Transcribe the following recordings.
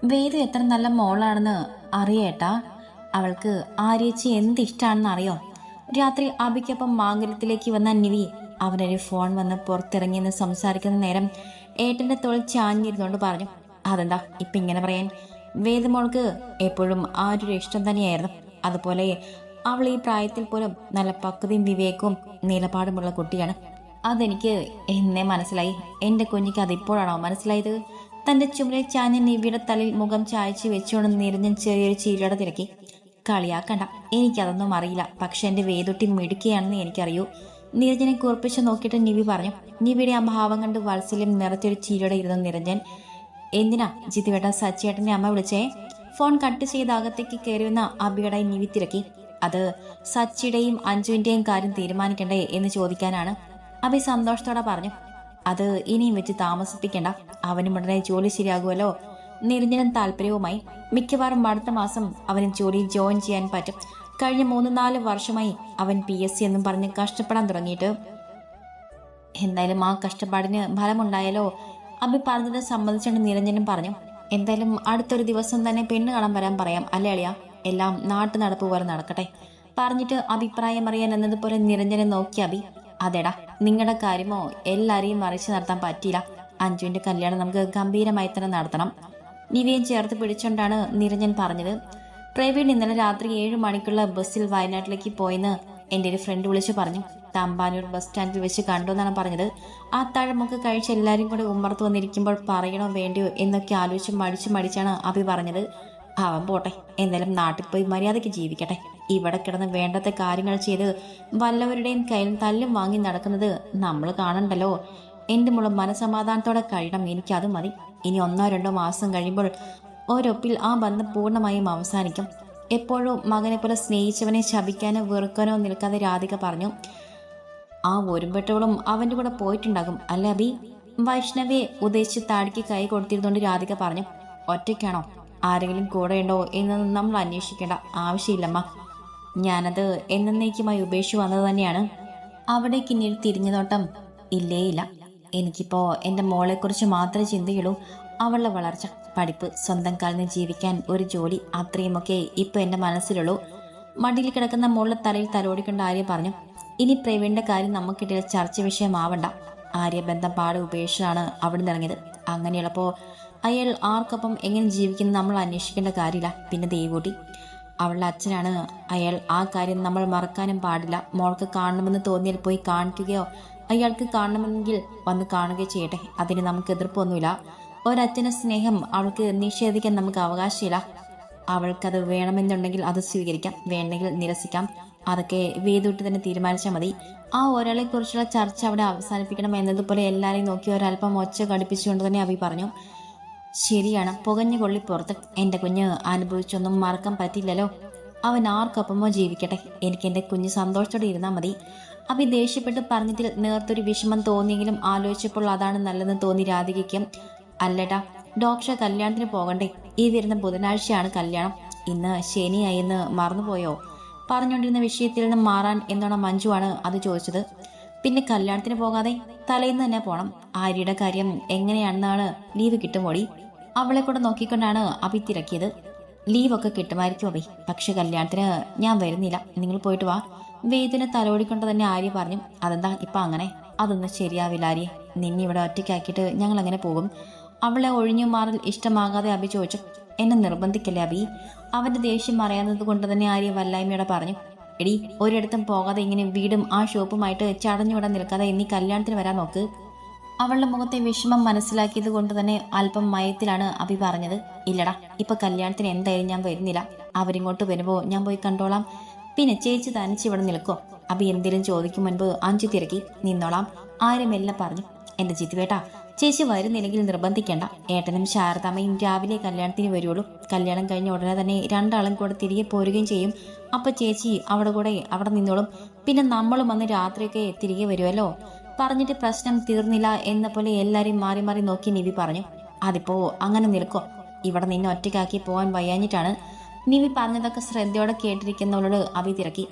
വേദു എത്ര നല്ല മോളാണെന്ന് അറിയേട്ടാ. അവൾക്ക് ആര്യേച്ചി എന്ത് ഇഷ്ടമാണെന്ന് അറിയോ? രാത്രി അബിക്കൊപ്പം മാംഗല്യത്തിലേക്ക് വന്ന നിവി അവനൊരു ഫോൺ വന്ന് പുറത്തിറങ്ങിയെന്ന് സംസാരിക്കുന്ന നേരം ഏട്ടന്റെ തോൾ ചാഞ്ഞിരുന്നോണ്ട് പറഞ്ഞു, അതെന്താ ഇപ്പൊ ഇങ്ങനെ പറയാൻ? വേദമോൾക്ക് എപ്പോഴും ആരൊരു ഇഷ്ടം തന്നെയായിരുന്നു. അതുപോലെ അവൾ ഈ പ്രായത്തിൽ പോലും നല്ല പക്വതയും വിവേകവും നിലപാടുമുള്ള കുട്ടിയാണ്. അതെനിക്ക് എന്നെ മനസ്സിലായി. എന്റെ കുഞ്ഞിക്ക് അതിപ്പോഴാണോ മനസ്സിലായത്? തന്റെ ചുമലിൽ ചാഞ്ഞ നിവിയുടെ തലയിൽ മുഖം ചായച്ച് വെച്ചുകൊണ്ട് നിറഞ്ഞ ചെറിയൊരു ചീലയുടെ തിരക്കി. കളിയാക്കണ്ട, എനിക്കതൊന്നും അറിയില്ല. പക്ഷെ എന്റെ വേദുട്ടി മിടുക്കിയാണെന്ന് എനിക്കറിയൂ. നിരഞ്ജനെ കുറിപ്പിച്ച് നോക്കിയിട്ട് നിവി പറഞ്ഞു. നിവിയുടെ ആ ഭാവം കണ്ട് വാത്സല്യം നിറച്ചൊരു ചീലയുടെ ഇരുന്നു നിരഞ്ജൻ. എന്തിനാ ജിത്തുവേട്ട സച്ചിയേട്ടന്റെ അമ്മ വിളിച്ചേ? ഫോൺ കട്ട് ചെയ്ത് അകത്തേക്ക് കയറി വന്ന അബിയുടെ നിവി തിരക്കി. അത് സച്ചിയുടെയും അഞ്ജുവിന്റെയും കാര്യം തീരുമാനിക്കണ്ടേ എന്ന് ചോദിക്കാനാണ്. അബി സന്തോഷത്തോടെ പറഞ്ഞു. അത് ഇനിയും വെച്ച് താമസിപ്പിക്കണ്ട, അവനും ഉടനെ ജോലി ശരിയാകുമല്ലോ. നിരഞ്ജനം താല്പര്യവുമായി. മിക്കവാറും അടുത്ത മാസം അവന് ജോലിയിൽ ജോയിൻ ചെയ്യാൻ പറ്റും. കഴിഞ്ഞ 3-4 വർഷമായി അവൻ PSC എന്നും പറഞ്ഞ് കഷ്ടപ്പെടാൻ തുടങ്ങിയിട്ട്. എന്തായാലും ആ കഷ്ടപ്പാടിന് ഫലമുണ്ടായാലോ? അബി പറഞ്ഞത് സമ്മതിച്ചുകൊണ്ട് നിരഞ്ജനം പറഞ്ഞു. എന്തായാലും അടുത്തൊരു ദിവസം തന്നെ പെണ്ണ് കാണാൻ വരാൻ പറയാം അല്ലേ അളിയ? എല്ലാം നാട്ടു നടപ്പ് പോലെ നടക്കട്ടെ. പറഞ്ഞിട്ട് അഭിപ്രായം അറിയാൻ എന്നതുപോലെ നിരഞ്ജനെ നോക്കി അബി. അതെടാ, നിങ്ങളുടെ കാര്യമോ എല്ലാരെയും മറിച്ച് നടത്താൻ പറ്റിയില്ല. അഞ്ജുവിന്റെ കല്യാണം നമുക്ക് ഗംഭീരമായി തന്നെ നടത്തണം. നിവിയും ചേർത്ത് പിടിച്ചോണ്ടാണ് നിരഞ്ജൻ പറഞ്ഞത്. പ്രവീൺ ഇന്നലെ രാത്രി 7 മണിക്കുള്ള ബസ്സിൽ വയനാട്ടിലേക്ക് പോയെന്ന് എൻ്റെ ഒരു ഫ്രണ്ട് വിളിച്ചു പറഞ്ഞു. തമ്പാനൂർ ബസ് സ്റ്റാൻഡിൽ വെച്ച് കണ്ടു എന്നാണ് പറഞ്ഞത്. ആ താഴമൊക്കെ കഴിച്ച് എല്ലാവരും കൂടെ ഉമ്മർത്ത് വന്നിരിക്കുമ്പോൾ പറയണോ വേണ്ടിയോ എന്നൊക്കെ ആലോചിച്ച് മടിച്ചാണ് അഭി പറഞ്ഞത്. അവൻ പോട്ടെ, എന്തായാലും നാട്ടിൽ പോയി മര്യാദയ്ക്ക് ജീവിക്കട്ടെ. ഇവിടെ കിടന്ന് വേണ്ടത്തെ കാര്യങ്ങൾ ചെയ്ത് വല്ലവരുടെയും കയ്യിൽ തല്ലും വാങ്ങി നടക്കുന്നത് നമ്മൾ കാണണ്ടല്ലോ. എൻ്റെ മുള്ള മനസമാധാനത്തോടെ കഴിയണം, എനിക്കത് മതി. ഇനി 1-2 മാസം കഴിയുമ്പോൾ ഒരൊപ്പിൽ ആ ബന്ധം പൂർണ്ണമായും അവസാനിക്കും. എപ്പോഴോ മകനെ പോലെ സ്നേഹിച്ചവനെ ശപിക്കാനോ വെറുക്കാനോ നിൽക്കാതെ രാധിക പറഞ്ഞു. ആ ഒരുമ്പെട്ടവളും അവന്റെ കൂടെ പോയിട്ടുണ്ടാകും അല്ലേ അബി? വൈഷ്ണവയെ ഉദ്ദേശിച്ച് താടിക്ക് കൈ കൊടുത്തിരുന്നോണ്ട് രാധിക പറഞ്ഞു. ഒറ്റയ്ക്കാണോ? ആരെങ്കിലും കൂടെയുണ്ടോ എന്നൊന്നും നമ്മൾ അന്വേഷിക്കേണ്ട ആവശ്യമില്ലമ്മ. ഞാനത് എന്നേക്കുമായി ഉപേക്ഷിച്ചു വന്നത് തന്നെയാണ്. അവിടേക്ക് ഇനി തിരിഞ്ഞു നോട്ടം ഇല്ലേ ഇല്ല. എനിക്കിപ്പോ എൻ്റെ മോളെക്കുറിച്ച് മാത്രമേ ചിന്തയുള്ളൂ. അവളുടെ വളർച്ച, പഠിപ്പ്, സ്വന്തം കാലിന് ജീവിക്കാൻ ഒരു ജോലി, അത്രയുമൊക്കെ ഇപ്പൊ എൻ്റെ മനസ്സിലുള്ളൂ. മടിയിൽ കിടക്കുന്ന മോളുടെ തലയിൽ തലോടിക്കൊണ്ട് ആര്യ പറഞ്ഞു. ഇനി പ്രവീണിന്റെ കാര്യം നമുക്കിടയിൽ ചർച്ച വിഷയമാവണ്ട. ആര്യ ബന്ധം പാടെ ഉപേക്ഷിച്ചാണ് അവിടെ നിറങ്ങിയത്. അങ്ങനെയുള്ളപ്പോ അയാൾ ആർക്കൊപ്പം എങ്ങനെ ജീവിക്കുന്നു നമ്മൾ അന്വേഷിക്കേണ്ട കാര്യമില്ല. പിന്നെ ദേവൂട്ടി അവളുടെ അച്ഛനാണ് അയാൾ. ആ കാര്യം നമ്മൾ മറക്കാനും പാടില്ല. മോൾക്ക് കാണണമെന്ന് തോന്നിയാൽ പോയി കാണിക്കുകയോ അയാൾക്ക് കാണണമെങ്കിൽ വന്ന് കാണുകയോ ചെയ്യട്ടെ. അതിന് നമുക്ക് എതിർപ്പൊന്നുമില്ല. ഒരച്ഛൻ്റെ സ്നേഹം അവൾക്ക് നിഷേധിക്കാൻ നമുക്ക് അവകാശമില്ല. അവൾക്കത് വേണമെന്നുണ്ടെങ്കിൽ അത് സ്വീകരിക്കാം, വേണ്ടെങ്കിൽ നിരസിക്കാം. അതൊക്കെ വേദൂട്ടി തന്നെ തീരുമാനിച്ചാൽ മതി. ആ ഒരാളെ കുറിച്ചുള്ള ചർച്ച അവിടെ അവസാനിപ്പിക്കണം എന്നതുപോലെ എല്ലാവരെയും നോക്കി ഒരല്പം ഒച്ച കടിപ്പിച്ചുകൊണ്ട് തന്നെ അഭി പറഞ്ഞു. ശരിയാണ്, പുകഞ്ഞു കൊള്ളി പുറത്ത്. എൻ്റെ കുഞ്ഞ് അനുഭവിച്ചൊന്നും മറക്കാൻ പറ്റില്ലല്ലോ. അവൻ ആർക്കൊപ്പമോ ജീവിക്കട്ടെ, എനിക്ക് എൻ്റെ കുഞ്ഞ് സന്തോഷത്തോടെ ഇരുന്നാൽ മതി. അഭി ദേഷ്യപ്പെട്ട് പറഞ്ഞതിൽ നേർത്തൊരു വിഷമം തോന്നിയെങ്കിലും ആലോചിച്ചപ്പോൾ അതാണ് നല്ലതെന്ന് തോന്നി രാധികയ്ക്കും. അല്ലടാ, ഡോക്ടറെ കല്യാണത്തിന് പോകണ്ടേ? ഈ വരുന്ന ബുധനാഴ്ചയാണ് കല്യാണം. ഇന്ന് ശനിയായി എന്ന് മറന്നുപോയോ? പറഞ്ഞുകൊണ്ടിരുന്ന വിഷയത്തിൽ നിന്ന് മാറാൻ എന്നോണം മഞ്ജുവാണ് അത് ചോദിച്ചത്. പിന്നെ കല്യാണത്തിന് പോകാതെ തലേന്ന് തന്നെ പോണം. ആര്യയുടെ കാര്യം എങ്ങനെയാണെന്നാണ്? ലീവ് കിട്ടുമോടി? അവളെ കൂടെ നോക്കിക്കൊണ്ടാണ് അഭി തിരക്കിയത്. ലീവൊക്കെ കിട്ടുമായിരിക്കും അഭി, പക്ഷെ കല്യാണത്തിന് ഞാൻ വരുന്നില്ല. നിങ്ങൾ പോയിട്ട് വാ. വേദിനെ തലോടിക്കൊണ്ട് തന്നെ ആര്യ പറഞ്ഞു. അതെന്താ ഇപ്പൊ അങ്ങനെ? അതൊന്നും ശരിയാവില്ല ആര്യ. നിന്നെ ഇവിടെ ഒറ്റയ്ക്കാക്കിയിട്ട് ഞങ്ങൾ അങ്ങനെ പോകും? അവളെ ഒഴിഞ്ഞു മാറൽ ഇഷ്ടമാകാതെ അഭി ചോദിച്ചു. എന്നെ നിർബന്ധിക്കല്ലേ അഭി? അവന്റെ ദേഷ്യം അറിയാവുന്നത് കൊണ്ട് തന്നെ ആര്യ വല്ലായ്മയോടെ പറഞ്ഞു. എടി, ഒരിടത്തും പോകാതെ ഇങ്ങനെ വീടും ആ ഷോപ്പുമായിട്ട് ചടഞ്ഞുവിടാൻ നിൽക്കാതെ എന്നീ കല്യാണത്തിന് വരാൻ നോക്ക്. അവളുടെ മുഖത്തെ വിഷമം മനസ്സിലാക്കിയത് കൊണ്ട് തന്നെ അല്പം മയത്തിലാണ് അഭി പറഞ്ഞത്. ഇല്ലടാ, ഇപ്പൊ കല്യാണത്തിന് എന്തായാലും ഞാൻ വരുന്നില്ല. അവരിങ്ങോട്ട് വരുമ്പോ ഞാൻ പോയി കണ്ടോളാം. പിന്നെ ചേച്ചി തനിച്ച് ഇവിടെ നിൽക്കോ? അഭി എന്തെങ്കിലും ചോദിക്കും മുൻപ് അഞ്ചു തിരക്കി. നിന്നോളാം, ആരുമെല്ലാം പറഞ്ഞു. എന്റെ ജിത്തുവേട്ടാ, ചേച്ചി വരുന്നില്ലെങ്കിൽ നിർബന്ധിക്കേണ്ട. ഏട്ടനും ശാരദാമ്മയും രാവിലെ കല്യാണത്തിന് വരുള്ളൂ. കല്യാണം കഴിഞ്ഞ ഉടനെ തന്നെ രണ്ടാളും കൂടെ തിരികെ പോരുകയും ചെയ്യും. അപ്പൊ ചേച്ചി അവിടെ നിന്നോളും. പിന്നെ നമ്മളും വന്ന് രാത്രിയൊക്കെ തിരികെ വരുമല്ലോ. പറഞ്ഞിട്ട് പ്രശ്നം തീർന്നില്ല എന്ന പോലെ എല്ലാരെയും മാറി മാറി നോക്കി നിവി പറഞ്ഞു. അതിപ്പോ അങ്ങനെ നിൽക്കോ? ഇവിടെ നിന്നെ ഒറ്റയ്ക്കാക്കി പോകാൻ വയ്യാഞ്ഞിട്ടാണ്. നിവി പറഞ്ഞതൊക്കെ ശ്രദ്ധയോടെ കേട്ടിരിക്കുന്നവളോട് അഭി തിരക്കി.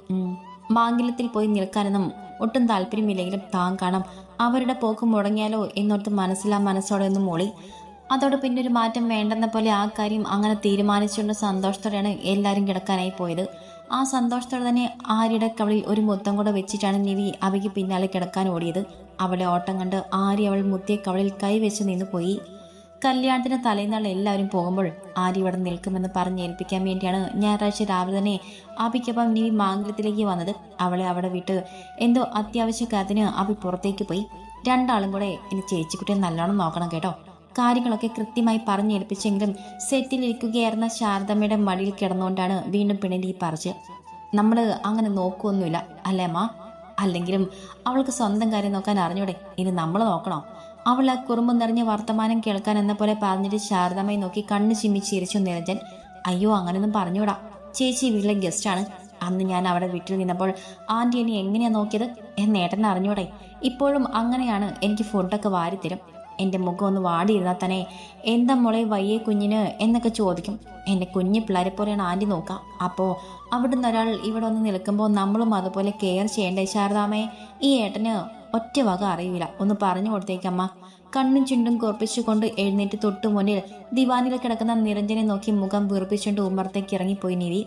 മാംഗല്യത്തിൽ പോയി നിൽക്കാനൊന്നും ഒട്ടും താല്പര്യമില്ലെങ്കിലും താൻ കാണാം അവരുടെ പോക്ക് മുടങ്ങിയാലോ എന്നോർത്ത് മനസ്സിലാ മനസ്സോടെ ഒന്നും മൂളി. അതോടെ പിന്നെ ഒരു മാറ്റം വേണ്ടെന്ന പോലെ ആ കാര്യം അങ്ങനെ തീരുമാനിച്ചുകൊണ്ട് സന്തോഷത്തോടെയാണ് എല്ലാവരും കിടക്കാനായി പോയത്. ആ സന്തോഷത്തോടെ തന്നെ ആര്യയുടെ കവളിൽ ഒരു മുത്തം കൂടെ വെച്ചിട്ടാണ് നിവി അബിക്ക് പിന്നാലെ കിടക്കാൻ ഓടിയത്. അവളെ ഓട്ടം കണ്ട് ആര്യ അവൾ മുത്തിയ കവളിൽ കൈവച്ച് നിന്നു പോയി. കല്യാണത്തിന് തലേന്നാൾ എല്ലാവരും പോകുമ്പോൾ ആര്യ ഇവിടെ നിൽക്കുമെന്ന് പറഞ്ഞേൽപ്പിക്കാൻ വേണ്ടിയാണ് ഞായറാഴ്ച രാവിലെ തന്നെ അബിക്കൊപ്പം നിവി മാംഗല്യത്തിലേക്ക് വന്നത്. അവളെ അവിടെ വിട്ട് എന്തോ അത്യാവശ്യ കാര്യത്തിന് അബി പുറത്തേക്ക് പോയി. രണ്ടാളും കൂടെ ഇനി ചേച്ചിക്കുട്ടിയെ നല്ലോണം നോക്കണം കേട്ടോ. കാര്യങ്ങളൊക്കെ കൃത്യമായി പറഞ്ഞേൽപ്പിച്ചെങ്കിലും സെറ്റിലിരിക്കുകയായിരുന്ന ശാരദമ്മയുടെ മടിയിൽ കിടന്നുകൊണ്ടാണ് വീണ്ടും പിണലി പറിച്ച്. നമ്മൾ അങ്ങനെ നോക്കുവൊന്നുമില്ല അല്ലേ അമ്മ? അല്ലെങ്കിലും അവൾക്ക് സ്വന്തം കാര്യം നോക്കാൻ അറിഞ്ഞൂടെ, ഇനി നമ്മൾ നോക്കണോ? അവൾ ആ കുറുമ്പ് നിറഞ്ഞ വർത്തമാനം കേൾക്കാൻ എന്ന പോലെ പറഞ്ഞിട്ട് ശാരദമ്മയെ നോക്കി കണ്ണ് ചിമ്മി ചിരിച്ചു നിരഞ്ജൻ. അയ്യോ, അങ്ങനെയൊന്നും പറഞ്ഞൂടാ, ചേച്ചി വീട്ടിലെ ഗസ്റ്റാണ്. അന്ന് ഞാൻ അവിടെ വീട്ടിൽ നിന്നപ്പോൾ ആന്റി എന്നെ എങ്ങനെയാ നോക്കിയത് എന്നേട്ടനെ അറിഞ്ഞൂടെ? ഇപ്പോഴും അങ്ങനെയാണ്. എനിക്ക് ഫുഡൊക്കെ വാരിത്തരും. എൻ്റെ മുഖം ഒന്ന് വാടിയിരുന്നാൽ തന്നെ എന്താ മോളെ വയ്യേ കുഞ്ഞിന് എന്നൊക്കെ ചോദിക്കും. എൻ്റെ കുഞ്ഞു പിള്ളേരെ പോലെയാണ് ആൻറ്റി നോക്കുക. അപ്പോൾ അവിടുന്ന് ഒരാൾ ഇവിടെ ഒന്ന് നിൽക്കുമ്പോൾ നമ്മളും അതുപോലെ കെയർ ചെയ്യേണ്ടേ ശാരദാമ്മയെ? ഈ ഏട്ടന് ഒറ്റ വക അറിയില്ല, ഒന്ന് പറഞ്ഞു കൊടുത്തേക്കമ്മ. കണ്ണും ചുണ്ടും കുറപ്പിച്ചുകൊണ്ട് എഴുന്നേറ്റ് തൊട്ടു മുന്നിൽ ദിവാനിൽ കിടക്കുന്ന നിരഞ്ജനെ നോക്കി മുഖം വീർപ്പിച്ചുകൊണ്ട് ഉമ്മറത്തേക്ക് ഇറങ്ങിപ്പോയി നിവി.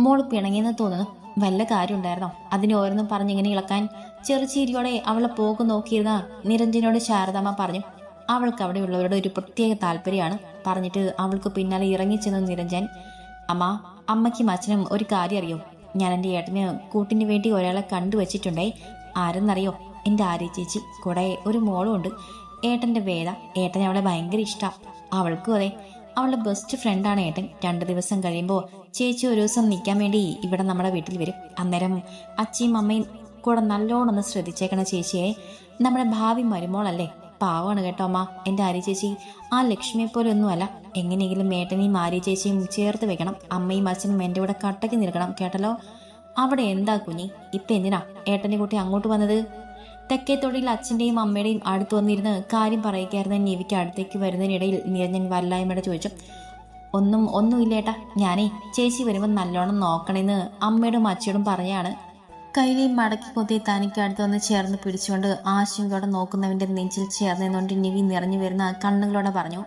മോൾ പിണങ്ങിയെന്ന് തോന്നുന്നു. വല്ല കാര്യം ഉണ്ടായിരുന്നോ അതിന് ഓരോന്നും പറഞ്ഞിങ്ങനെ ഇളക്കാൻ? ചെറുചീരിയോടെ അവളെ പോക്ക് നോക്കിയിരുന്ന നിരഞ്ജനോട് ശാരദാമ്മ പറഞ്ഞു. അവൾക്ക് അവിടെയുള്ളവരുടെ ഒരു പ്രത്യേക താല്പര്യമാണ് പറഞ്ഞിട്ട് അവൾക്ക് പിന്നാലെ ഇറങ്ങിച്ചെന്നു നിരഞ്ജൻ. അമ്മയ്ക്കും അച്ഛനും ഒരു കാര്യം അറിയോ? ഞാൻ എൻ്റെ ഏട്ടന് കൂട്ടിന് വേണ്ടി ഒരാളെ കണ്ടുവച്ചിട്ടുണ്ടേ. ആരെന്നറിയോ? എൻ്റെ ആര്യ ചേച്ചി. കൂടെ ഒരു മോളും ഉണ്ട്, ഏട്ടൻ്റെ വേദ. ഏട്ടനെ അവളെ ഭയങ്കര ഇഷ്ടമാണ്. അവൾക്കും അതെ. അവളുടെ ബെസ്റ്റ് ഫ്രണ്ടാണ് ഏട്ടൻ. 2 ദിവസം കഴിയുമ്പോൾ ചേച്ചി ഒരു ദിവസം നിൽക്കാൻ വേണ്ടി ഇവിടെ നമ്മുടെ വീട്ടിൽ വരും. അന്നേരം അച്ഛയും അമ്മയും കൂടെ നല്ലോണം ഒന്ന് ശ്രദ്ധിച്ചേക്കണ ചേച്ചിയെ. നമ്മുടെ ഭാവി മരുമോളല്ലേ, പാവമാണ് കേട്ടോ അമ്മ എൻ്റെ ആര്യ ചേച്ചി. ആ ലക്ഷ്മിയെ പോലെ ഒന്നുമല്ല. എങ്ങനെയെങ്കിലും ഏട്ടനെയും ആര്യ ചേച്ചിയും ചേർത്ത് വെക്കണം. അമ്മയും അച്ഛനും എൻ്റെ കൂടെ കട്ടയ്ക്ക് നിൽക്കണം കേട്ടല്ലോ. അവിടെ എന്താ കുഞ്ഞി, ഇപ്പം എന്തിനാ ഏട്ടൻ്റെ കുട്ടി അങ്ങോട്ട് വന്നത്? തെക്കേത്തൊടിയിൽ അച്ഛൻ്റെയും അമ്മയുടെയും അടുത്ത് വന്നിരുന്ന് കാര്യം പറയുകയായിരുന്ന നിവിക്ക് അടുത്തേക്ക് വരുന്നതിനിടയിൽ നിരഞ്ജൻ വല്ലായ്മയുടെ ചോദിച്ചു. ഒന്നുമില്ലേട്ടാ, ഞാനേ ചേച്ചി വരുമ്പോൾ നല്ലോണം നോക്കണമെന്ന് അമ്മയോടും അച്ഛയോടും പറയാണ്. കൈലി മടക്കി കൊത്തി തനിക്ക് അടുത്ത് വന്ന് ചേർന്ന് പിടിച്ചുകൊണ്ട് ആശങ്കയോടെ നോക്കുന്നവന്റെ നെഞ്ചിൽ ചേർന്നുകൊണ്ട് നിവി നിറഞ്ഞു വരുന്ന കണ്ണുകളോടെ പറഞ്ഞു.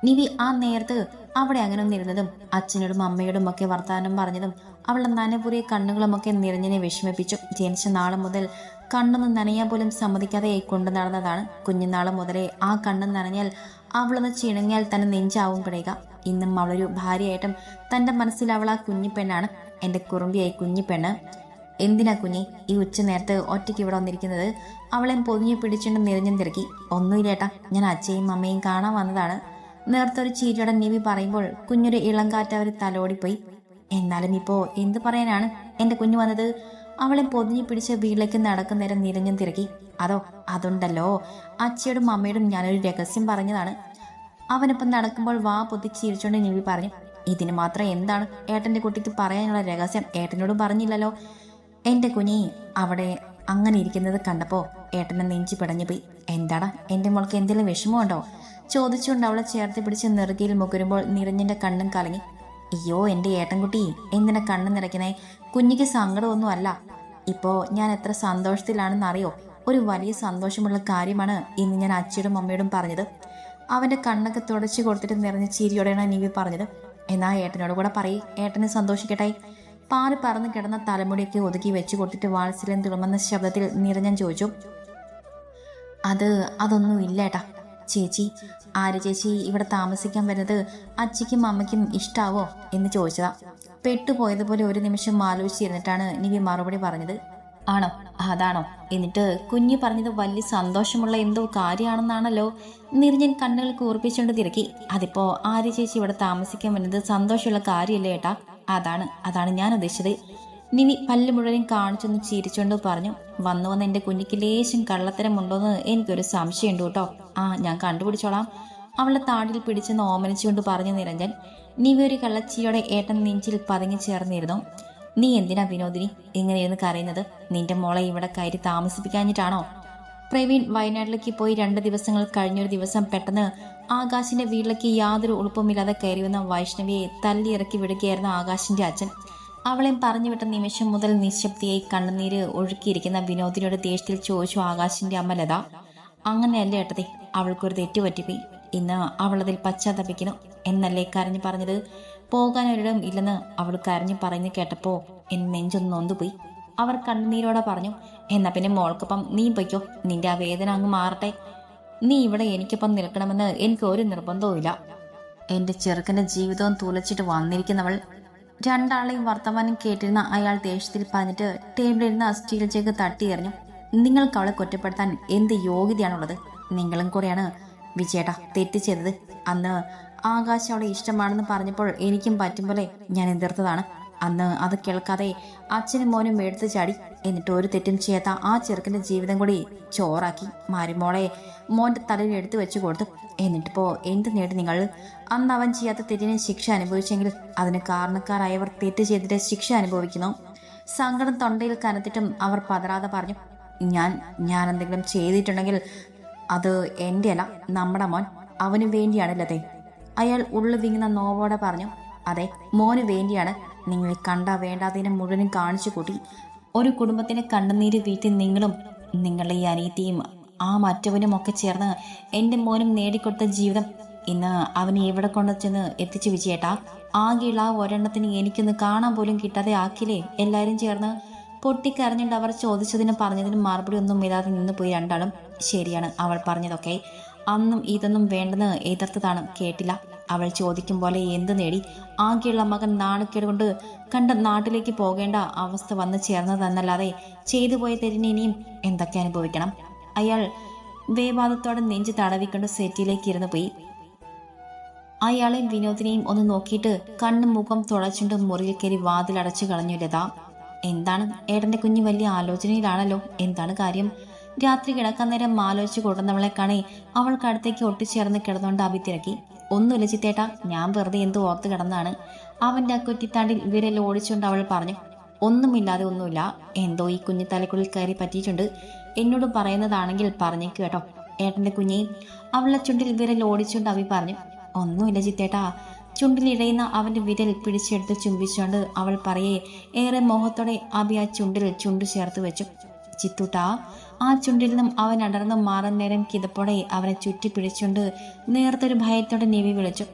നിവി ആ നേരത്ത് അവിടെ അങ്ങനെ ഒന്നിരുന്നതും അച്ഛനോടും അമ്മയോടും ഒക്കെ വർത്താനം പറഞ്ഞതും അവളുടെ നനപുറിയ കണ്ണുകളുമൊക്കെ നിരഞ്ജനെ വിഷമിപ്പിച്ചു. ജനിച്ച നാളെ മുതൽ കണ്ണൊന്നും നനയാൻ പോലും സമ്മതിക്കാതെ കൊണ്ടു നടന്നതാണ്. കുഞ്ഞുനാള് മുതലേ ആ കണ്ണ് നനഞ്ഞാൽ അവളൊന്ന് ചിണങ്ങിയാൽ തന്നെ നെഞ്ചാവും പിടയുക. ഇന്നും അവളൊരു ഭാര്യയായിട്ടും തൻ്റെ മനസ്സിൽ അവൾ ആ കുഞ്ഞിപ്പെണ്ണാണ്. എൻ്റെ കുറുമ്പിയായി കുഞ്ഞിപ്പെണ്ണ്. എന്തിനാ കുഞ്ഞി ഈ ഉച്ച നേരത്ത് ഒറ്റയ്ക്ക് ഇവിടെ വന്നിരിക്കുന്നത്? അവളെയും പൊതിഞ്ഞു പിടിച്ചുകൊണ്ട് നിരഞ്ജൻ തിരക്കി. ഒന്നുമില്ലേട്ടാ, ഞാൻ അച്ഛയും അമ്മയും കാണാൻ വന്നതാണ്. നേർത്തൊരു ചീരിയോടെ നിവി പറയുമ്പോൾ കുഞ്ഞൊരു ഇളം കാറ്റ് അവർ തലോടിപ്പോയി. എന്നാലും ഇപ്പോൾ എന്ത് പറയാനാണ് എൻ്റെ കുഞ്ഞു വന്നത്? അവളെ പൊതിഞ്ഞു പിടിച്ച് വീട്ടിലേക്ക് നടക്കുന്നേരം നിരഞ്ജൻ തിരക്കി. അതുണ്ടല്ലോ, അച്ഛയോടും അമ്മയോടും ഞാനൊരു രഹസ്യം പറഞ്ഞതാണ്. അവനൊപ്പം നടക്കുമ്പോൾ വാ പൊതിച്ചിരിച്ചുകൊണ്ട് നിവി പറഞ്ഞു. ഇതിന് മാത്രം എന്താണ് ഏട്ടൻ്റെ കുട്ടിക്ക് പറയാനുള്ള രഹസ്യം? ഏട്ടനോടും പറഞ്ഞില്ലല്ലോ. എൻ്റെ കുഞ്ഞി അവിടെ അങ്ങനെ ഇരിക്കുന്നത് കണ്ടപ്പോൾ ഏട്ടനെ നെഞ്ചി പിടഞ്ഞു പോയി. എന്താടാ, എൻ്റെ മോൾക്ക് എന്തെങ്കിലും വിഷമമുണ്ടോ ചോദിച്ചുകൊണ്ട് അവളെ ചേർത്ത് പിടിച്ച് നെറുകയിൽ മുകരുമ്പോൾ നിരഞ്ജൻ്റെ കണ്ണും കലങ്ങി. അയ്യോ എൻ്റെ ഏട്ടൻകുട്ടി, എന്തിനാ കണ്ണ് നിറയ്ക്കുന്നേ? കുഞ്ഞിക്ക് സങ്കടമൊന്നും അല്ല. ഇപ്പോൾ ഞാൻ എത്ര സന്തോഷത്തിലാണെന്നറിയോ? ഒരു വലിയ സന്തോഷമുള്ള കാര്യമാണ് ഇന്ന് ഞാൻ അച്ഛയോടും അമ്മയോടും പറഞ്ഞത്. അവൻ്റെ കണ്ണൊക്കെ തുടച്ചു കൊടുത്തിട്ട് നിറഞ്ഞ ചിരിയോടെയാണ് നിവി പറഞ്ഞത്. എന്നാ ഏട്ടനോട് കൂടെ പറയ്, ഏട്ടനെ സന്തോഷിക്കട്ടെ. പാറി പറന്ന് കിടന്ന തലമുടിയൊക്കെ ഒതുക്കി വെച്ചു കൊടുത്തിട്ട് വാത്സല്യം തുളുമ്പുന്ന ശബ്ദത്തിൽ നിരഞ്ജൻ ചോദിച്ചു. അതൊന്നും ഇല്ലേട്ടാ. ചേച്ചി, ആര്യ ചേച്ചി ഇവിടെ താമസിക്കാൻ വരുന്നത് അച്ഛയ്ക്കും അമ്മയ്ക്കും ഇഷ്ടാവോ എന്ന് ചോദിച്ചതാ. പെട്ടുപോയതുപോലെ ഒരു നിമിഷം ആലോചിച്ചിരുന്നിട്ടാണ് നിവി മറുപടി പറഞ്ഞത്. ആണോ? അതാണോ? എന്നിട്ട് കുഞ്ഞു പറഞ്ഞത് വലിയ സന്തോഷമുള്ള എന്തോ കാര്യമാണെന്നാണല്ലോ. നിരഞ്ജൻ കണ്ണുകൾ കൂർപ്പിച്ചുകൊണ്ട് തിരക്കി. അതിപ്പോ ആര്യ ചേച്ചി ഇവിടെ താമസിക്കാൻ വരുന്നത് സന്തോഷമുള്ള കാര്യമല്ലേ ഏട്ടാ? അതാണ് ഞാൻ ഉദ്ദേശിച്ചത്. നിവി പല്ല് മുഴുവൻ കാണിച്ചൊന്ന് ചിരിച്ചുകൊണ്ട് പറഞ്ഞു. വന്നു എൻ്റെ കുഞ്ഞിക്ക് ലേശം കള്ളത്തരമുണ്ടോന്ന് എനിക്കൊരു സംശയമുണ്ട് കേട്ടോ. ഞാൻ കണ്ടുപിടിച്ചോളാം. അവളെ താടിൽ പിടിച്ചെന്ന് ഓമനിച്ചുകൊണ്ട് പറഞ്ഞു നിരഞ്ജൻ. നിവി ഒരു കള്ളച്ചിയോടെ ഏട്ടൻ നെഞ്ചിൽ പതുങ്ങി ചേർന്നിരുന്നു. നീ എന്തിനാ വിനോദിനി ഇങ്ങനെയിരുന്ന് കരയുന്നത്? നിന്റെ മോളെ ഇവിടെ കയറി താമസിപ്പിക്കാഞ്ഞിട്ടാണോ? പ്രവീൺ വയനാട്ടിലേക്ക് പോയി 2 ദിവസങ്ങൾ കഴിഞ്ഞൊരു ദിവസം പെട്ടെന്ന് ആകാശിന്റെ വീട്ടിലേക്ക് യാതൊരു ഉളുപ്പമില്ലാതെ കയറി വന്ന വൈഷ്ണവിയെ തല്ലിയിറക്കി വിടുകയായിരുന്നു ആകാശിന്റെ അച്ഛൻ. അവളെയും പറഞ്ഞു വിട്ട നിമിഷം മുതൽ നിശബ്ദയായി കണ്ണുനീര് ഒഴുക്കിയിരിക്കുന്ന വിനോദിനോട് ദേഷ്യത്തിൽ ചോദിച്ചു ആകാശിന്റെ അമ്മ ലത. അങ്ങനെയല്ലേ ഏട്ടതി, അവൾക്കൊരു തെറ്റ് പറ്റിപ്പോയി. ഇന്ന് അവളതിൽ പശ്ചാത്തപിക്കുന്നു എന്നല്ലേ കരഞ്ഞു പറഞ്ഞത്. പോകാനൊരിടം ഇല്ലെന്ന് അവൾ കരഞ്ഞു പറയുന്നു കേട്ടപ്പോൾ എന്നെ നെഞ്ചൊന്ന് നൊന്തുപോയി. അവർ കണ്ണുനീരോടെ പറഞ്ഞു, എന്നാ പിന്നെ മോൾക്കൊപ്പം നീ പൊയ്ക്കോ, നിന്റെ ആ വേദന അങ്ങ് മാറട്ടെ. നീ ഇവിടെ എനിക്കൊപ്പം നിൽക്കണമെന്ന് എനിക്ക് ഒരു നിർബന്ധവുമില്ല. എന്റെ ചെറുക്കന്റെ ജീവിതവും തുലച്ചിട്ട് വന്നിരിക്കുന്നവൾ. രണ്ടാളെയും വർത്തമാനം കേട്ടിരുന്ന അയാൾ ദേഷ്യത്തിൽ പറഞ്ഞിട്ട് ടേബിളിരുന്ന സ്റ്റീൽ ജഗ് തട്ടി എറിഞ്ഞു. നിങ്ങൾക്ക് അവളെ കുറ്റപ്പെടുത്താൻ എന്ത് യോഗ്യതയാണുള്ളത്? നിങ്ങളും കൂടെയാണ് വിജയേട്ടാ തെറ്റ് ചെയ്തത്. അന്ന് ആകാശ് അവളെ ഇഷ്ടമാണെന്ന് പറഞ്ഞപ്പോൾ എനിക്കും പറ്റും പോലെ ഞാൻ എതിർത്തതാണ്. അന്ന് അത് കേൾക്കാതെ അച്ഛനും മോനും എടുത്തു ചാടി. എന്നിട്ട് ഒരു തെറ്റും ചെയ്യാത്ത ആ ചെറുക്കന്റെ ജീവിതം കൂടി ചോറാക്കി മരുമോളെ മോന്റെ തലയിൽ എടുത്തു വെച്ചു കൊടുത്തു. എന്നിട്ടിപ്പോ എന്ത് നേടി നിങ്ങൾ? അന്ന് അവൻ ചെയ്യാത്ത തെറ്റിന് ശിക്ഷ അനുഭവിച്ചെങ്കിൽ അതിന് കാരണക്കാരായവർ തെറ്റ് ചെയ്തിട്ട് ശിക്ഷ അനുഭവിക്കുന്നു. സങ്കടം തൊണ്ടയിൽ കനത്തിട്ടും അവർ പതറാതെ പറഞ്ഞു, ഞാൻ എന്തെങ്കിലും ചെയ്തിട്ടുണ്ടെങ്കിൽ അത് എൻ്റെ അല്ല, നമ്മുടെ മോൻ. അവന് വേണ്ടിയാണല്ലേ? അയാൾ ഉള്ളു വിങ്ങുന്ന നോവോടെ പറഞ്ഞു. അതെ, മോന് വേണ്ടിയാണ്. നിങ്ങളെ കണ്ടാ വേണ്ടാതിനെ മുഴുവനും കാണിച്ചു കൂട്ടി. ഒരു കുടുംബത്തിന് കണ്ണുനീര് വീട്ടി നിങ്ങളും നിങ്ങളുടെ ഈ അനീതിയും ആ മറ്റവനും ഒക്കെ ചേർന്ന് എൻ്റെ മോനും നേടിക്കൊടുത്ത ജീവിതം ഇന്ന് അവനെ എവിടെ കൊണ്ടു ചെന്ന് എത്തിച്ചു വിജയേട്ടാ. ആകെയുള്ള ആ ഒരെണ്ണത്തിന് എനിക്കൊന്ന് കാണാൻ പോലും കിട്ടാതെ ആക്കില്ലേ എല്ലാവരും ചേർന്ന്? പൊട്ടിക്കരഞ്ഞുകൊണ്ട് അവർ ചോദിച്ചതിനും പറഞ്ഞതിനും മറുപടി ഒന്നും ഇല്ലാതെ നിന്ന് പോയി രണ്ടാളും. ശരിയാണ് അവൾ പറഞ്ഞതൊക്കെ. അന്നും ഇതൊന്നും വേണ്ടെന്ന് എതിർത്തതാണ്, കേട്ടില്ല. അവൾ ചോദിക്കും പോലെ എന്ത് നേടി? ആകെയുള്ള മകൻ നാണക്കേട് കൊണ്ട് കണ്ട നാട്ടിലേക്ക് പോകേണ്ട അവസ്ഥ വന്നു ചേർന്നതെന്നല്ലാതെ ചെയ്തു പോയ തെറ്റിന് ഇനിയും എന്തൊക്കെ അനുഭവിക്കണം? അയാൾ വേവാദത്തോടെ നെഞ്ച് തടവിക്കൊണ്ട് സെറ്റിലേക്ക് ഇരുന്ന് പോയി. അയാളെയും വിനോദിനെയും ഒന്ന് നോക്കിയിട്ട് കണ്ണും മുഖം തുളച്ചുകൊണ്ട് മുറിയിൽ കയറി വാതിലടച്ചു കളഞ്ഞു ലത. എന്താണ് ഏട്ടന്റെ കുഞ്ഞ് വലിയ ആലോചനയിലാണല്ലോ, എന്താണ് കാര്യം? രാത്രി കിടക്കാൻ നേരം ആലോചിച്ച് കൊടുന്നവളെ കാണേ അവൾക്കടുത്തേക്ക് ഒട്ടിച്ചേർന്ന് കിടന്നുകൊണ്ട് അഭി തിരക്കി. ഒന്നുമില്ല ചിത്തേട്ടാ, ഞാൻ വെറുതെ എന്ത് ഓർത്ത് കിടന്നാണ്. അവന്റെ ആ കുറ്റിത്താണ്ടിൽ വിരൽ ഓടിച്ചുകൊണ്ട് അവൾ പറഞ്ഞു. ഒന്നുമില്ലാതെ ഒന്നുമില്ല, എന്തോ ഈ കുഞ്ഞു തലക്കുള്ളിൽ കയറി പറ്റിയിട്ടുണ്ട്. എന്നോട് പറയുന്നതാണെങ്കിൽ പറഞ്ഞേക്ക് കേട്ടോ ഏട്ടന്റെ കുഞ്ഞെ. അവളുടെ ചുണ്ടിൽ വിരൽ ഓടിച്ചുകൊണ്ട് അഭി പറഞ്ഞു. ഒന്നുമില്ല ചിത്തേട്ടാ. ചുണ്ടിലിഴയുന്ന അവന്റെ വിരൽ പിടിച്ചെടുത്ത് ചുംബിച്ചുകൊണ്ട് അവൾ പറയേ ഏറെ മോഹത്തോടെ അഭി ആ ചുണ്ടിൽ ചുണ്ടു ചേർത്ത് വെച്ചു. ചിത്തൂട്ടാ. ആ ചുണ്ടിൽ നിന്നും അവൻ അടർന്നു മാറാൻ നേരം കിതപ്പോടെ അവനെ ചുറ്റി പിടിച്ചുകൊണ്ട് നേർത്തൊരു ഭയത്തോടെ നിവി വിളിച്ചു.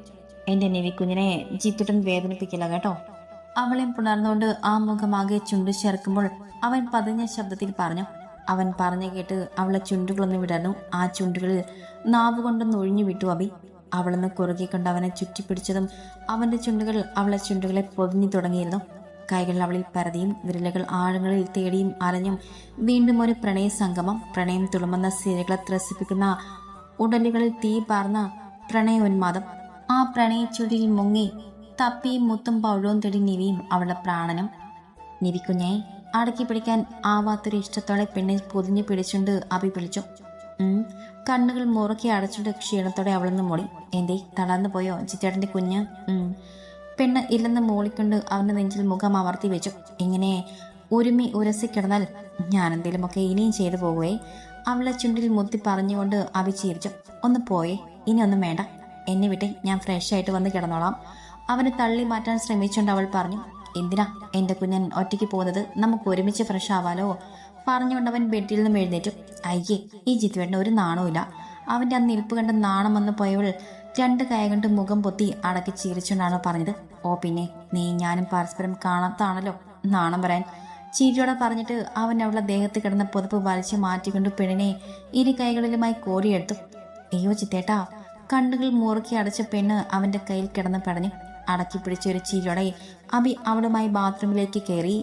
എന്റെ നിവി കുഞ്ഞിനെ ചിത്തൂട്ടൻ വേദനിപ്പിക്കില്ല കേട്ടോ. അവളെ പുണർന്നുകൊണ്ട് ആ മുഖമാകെ ചുണ്ടു ചേർക്കുമ്പോൾ അവൻ പതിഞ്ഞ ശബ്ദത്തിൽ പറഞ്ഞു. അവൻ പറഞ്ഞു കേട്ട് അവളെ ചുണ്ടുകളൊന്ന് വിടർന്നു. ആ ചുണ്ടുകളിൽ നാവുകൊണ്ടൊന്ന് ഒഴിഞ്ഞു വിട്ടു അഭി. അവളൊന്ന് കുറുകിക്കൊണ്ട് അവനെ ചുറ്റിപ്പിടിച്ചതും അവന്റെ ചുണ്ടുകൾ അവളെ ചുണ്ടുകളെ പൊതിഞ്ഞു തുടങ്ങിയിരുന്നു. കൈകൾ അവളിൽ പരതിയും വിരലുകൾ ആഴങ്ങളിൽ തേടിയും അലഞ്ഞും വീണ്ടും ഒരു പ്രണയ സംഗമം. പ്രണയം തുളുമ്പുന്ന സിരകളെ ത്രസിപ്പിക്കുന്ന ഉടലുകളിൽ തീ പാർന്ന പ്രണയോന്മാദം. ആ പ്രണയ ചുഴിയിൽ മുങ്ങി തപ്പിയും മുത്തും പൗഴവും തേടി നിവിയും അവളുടെ പ്രാണനും. നിവിക്കുഞ്ഞെ അടക്കി പിടിക്കാൻ ആവാത്തൊരു ഇഷ്ടത്തോടെ പെണ്ണെ പൊതിഞ്ഞു പിടിച്ചുകൊണ്ട് അഭി പിടിച്ചു. കണ്ണുകൾ മുറുക്കി അടച്ചുകൊണ്ട് ക്ഷീണത്തോടെ അവളൊന്ന് മൂടി. എന്തേ തളർന്നു പോയോ ചിത്തേട്ടന്റെ കുഞ്ഞ്? പെണ്ണ് ഇല്ലെന്ന് മൂളിക്കൊണ്ട് അവന്റെ നെഞ്ചിൽ മുഖം അമർത്തി വെച്ചു. ഇങ്ങനെ ഉരുമി ഉരസി കിടന്നാൽ ഞാനെന്തേലുമൊക്കെ ഇനിയും ചെയ്തു പോകുവേ. അവളെ ചുണ്ടിൽ മുത്തി പറഞ്ഞുകൊണ്ട് അഭി ചിരിച്ചു. ഒന്ന് പോയേ, ഇനി ഒന്നും വേണ്ട, എന്നെ വിട്ടേ, ഞാൻ ഫ്രഷ് ആയിട്ട് വന്ന് കിടന്നോളാം. അവനെ തള്ളി മാറ്റാൻ ശ്രമിച്ചുകൊണ്ട് അവൾ പറഞ്ഞു. എന്തിനാ എൻ്റെ കുഞ്ഞൻ ഒറ്റയ്ക്ക് പോകുന്നത്? നമുക്ക് ഒരുമിച്ച് ഫ്രഷ് ആവാലോ പറഞ്ഞുകൊണ്ട് അവൻ ബെഡിൽ നിന്നും എഴുന്നേറ്റു. അയ്യേ, ഈ ജിത്തുവേട്ടന് ഒരു നാണവുമില്ല. അവൻ്റെ ആ നിൽപ്പ് കണ്ട് നാണം വന്ന് പോയവൾ രണ്ട് കൈ കൊണ്ട് മുഖം പൊത്തി അടക്കി ചിരിച്ചുകൊണ്ടാണ് പറഞ്ഞത്. ഓ പിന്നെ, നീ ഞാനും പരസ്പരം കാണാത്താണല്ലോ നാണം വരാൻ. ചിരിയോടെ പറഞ്ഞിട്ട് അവൻ അവളുടെ ദേഹത്ത് കിടന്ന പുതപ്പ് വലിച്ചു മാറ്റിക്കൊണ്ട് പെണ്ണിനെ ഇരു കൈകളിലുമായി കോരിയെടുത്തു. അയ്യോ ചിത്തേട്ടാ. കണ്ണുകൾ മുറുക്കി അടച്ച പെണ്ണ് അവന്റെ കയ്യിൽ കിടന്ന് പടഞ്ഞു. അടക്കി പിടിച്ചൊരു ചിരിയോടെ അഭി അവളുമായി ബാത്റൂമിലേക്ക് കയറി.